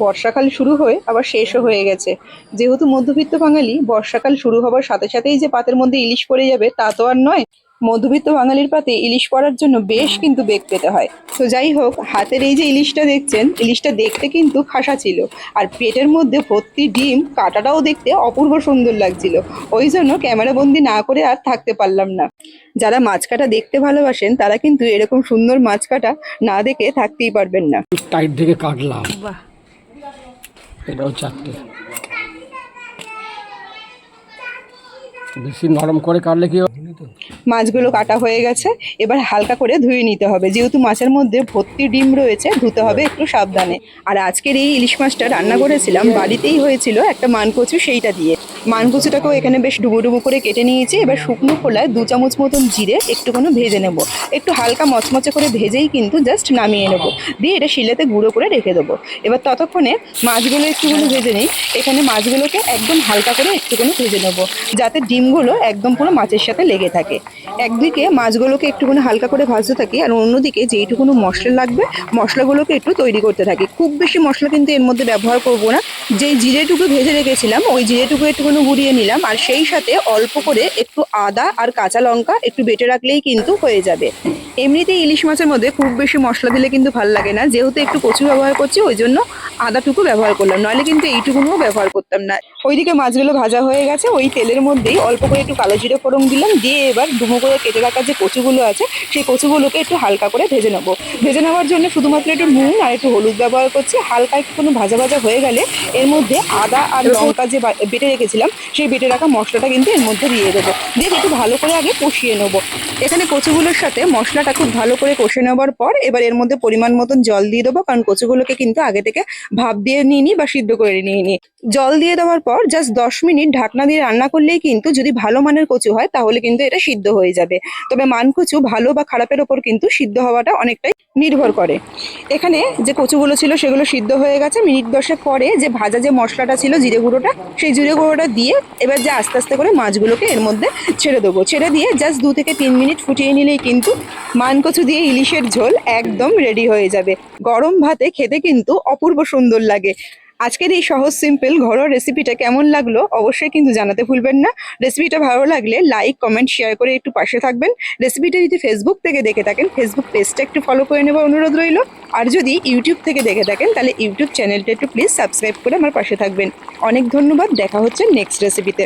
বর্ষাকাল শুরু হয়ে আবার শেষও হয়ে গেছে। যেহেতু মধ্যবিত্ত বাঙালি, বর্ষাকাল শুরু হবার সাথে সাথেই যে পাতের মধ্যে ইলিশ পড়ে যাবে তা তো আর নয়। মধ্যবিত্ত বাঙালির পাতে ইলিশ পড়ার জন্য বেশ কিন্তু বেগ পেতে হয়। তো যাই হোক, হাতের এই যে ইলিশটা দেখছেন, ইলিশটা দেখতে কিন্তু খাসা ছিল। আর পেটের মধ্যে ভর্তি ডিম, কাঁটাটাও দেখতে অপূর্ব সুন্দর লাগছিল। ওই জন্য ক্যামেরা বন্দি না করে আর থাকতে পারলাম না। যারা মাছ কাটা দেখতে ভালোবাসেন তারা কিন্তু এরকম সুন্দর মাছ কাটা না দেখে থাকতেই পারবেন না। টাইট থেকে কাটলাম, বাহ, এটাও চারটে। বেশি নরম করে কাটলে কি মাছগুলো কাটা হয়ে গেছে, এবার হালকা করে ধুয়ে নিতে হবে। যেহেতু মাছের মধ্যে ভর্তি ডিম রয়েছে, ধুতে হবে একটু সাবধানে। আর আজকের এই ইলিশ মাছটা রান্না করেছিলাম বাড়িতেই হয়েছিল একটা মানকচু, সেইটা দিয়ে। মানকচুটাকেও এখানে বেশ ডুবো ডুবো করে কেটে নিয়েছি। এবার শুকনো খোলায় 2 চামচ মতন জিরে একটুখানি ভেজে নেব। একটু হালকা মচমচে করে ভেজেই কিন্তু জাস্ট নামিয়ে নেব, দিয়ে এটা শিলেতে গুঁড়ো করে রেখে দেবো। এবার ততক্ষণে মাছগুলো একটুখানি ভেজে নিই। এখানে মাছগুলোকে একদম হালকা করে একটুখানি ভেজে নেবো, যাতে ডিমগুলো একদম পুরো মাছের সাথে লেগে থাকে। একদিকে মাছগুলোকে একটুখানি হালকা করে ভাজতে থাকি, আর অন্যদিকে যেইটুকুনো মশলা লাগবে মশলাগুলোকে একটু তৈরি করতে থাকি। খুব বেশি মশলা কিন্তু এর মধ্যে ব্যবহার করব না। যেই জিরেটুকু ভেজে রেখেছিলাম ওই জিরেটুকু একটুখানি গুঁড়িয়ে নিলাম, আর সেই সাথে অল্প করে একটু আদা আর কাঁচা লঙ্কা একটু বেটে রাখলেই কিন্তু হয়ে যাবে। এমনিতেই ইলিশ মাছের মধ্যে খুব বেশি মশলা দিলে কিন্তু ভালো লাগে না, যেহেতু একটু কচু ব্যবহার করছি ওই জন্য আদাটুকু ব্যবহার করলাম, নইলে কিন্তু এইটুকুনিও ব্যবহার করতাম না। ওইদিকে মাছগুলো ভাজা হয়ে গেছে, ওই তেলের মধ্যেই অল্প করে একটু কালো জিরে ফোড়ন দিলাম, দিয়ে এবার ডুমো করে কেটে রাখা যে কচুগুলো আছে সেই কচুগুলোকে একটু হালকা করে ভেজে নেবো। ভেজে নেওয়ার জন্য শুধুমাত্র একটু নুন আর একটু হলুদ ব্যবহার করছি। হালকা একটু কোনো ভাজা ভাজা হয়ে গেলে এর মধ্যে আদা আর লঙ্কা যে বেটে রেখেছিলাম সেই বেটে রাখা মশলাটা কিন্তু এর মধ্যে দিয়ে দেবো, দিয়ে একটু ভালো করে আগে কষিয়ে নেবো। এখানে কচুগুলোর সাথে মশলাটা খুব ভালো করে কষে নেওয়ার পর এবার এর মধ্যে পরিমাণ মতন জল দিয়ে দেবো, কারণ কচুগুলোকে কিন্তু আগে থেকে ভাপ দিয়ে নিয়ে নিই বা সিদ্ধ করে নিয়ে নিই। জল দিয়ে দেওয়ার পর জাস্ট 10 মিনিট ঢাকনা দিয়ে রান্না করলেই কিন্তু, যদি ভালো মানের কচু হয় তাহলে কিন্তু এটা সিদ্ধ হয়ে যাবে। তবে মানকচু ভালো বা খারাপের ওপর কিন্তু সিদ্ধ হওয়াটা অনেকটাই নির্ভর করে। এখানে যে কচুগুলো ছিল সেগুলো সিদ্ধ হয়ে গেছে। মিনিট 10 পরে যে ভাজা যে মশলাটা ছিল জিরে গুঁড়োটা, সেই জিরে গুঁড়োটা দিয়ে এবার যে আস্তে আস্তে করে মাছগুলোকে এর মধ্যে ছেড়ে দেবো। ছেড়ে দিয়ে জাস্ট 2 থেকে 3 মিনিট ফুটিয়ে নিলেই কিন্তু মানকচু দিয়ে ইলিশের ঝোল একদম রেডি হয়ে যাবে। গরম ভাতে খেতে কিন্তু অপূর্ব সুন্দর লাগে। আজকের এই সহজ সিম্পল ঘরোয়া রেসিপিটা কেমন লাগলো অবশ্যই কিন্তু জানাতে ভুলবেন না। রেসিপিটা ভালো লাগলে লাইক কমেন্ট শেয়ার করে একটু পাশে থাকবেন। রেসিপিটা যদি ফেসবুক থেকে দেখে থাকেন ফেসবুক পেজটা একটু ফলো করে নেওয়ার অনুরোধ রইল। আর যদি ইউটিউব থেকে দেখে থাকেন তাহলে ইউটিউব চ্যানেলটা একটু প্লিজ সাবস্ক্রাইব করে আমার পাশে থাকবেন। অনেক ধন্যবাদ, দেখা হচ্ছে নেক্সট রেসিপিতে।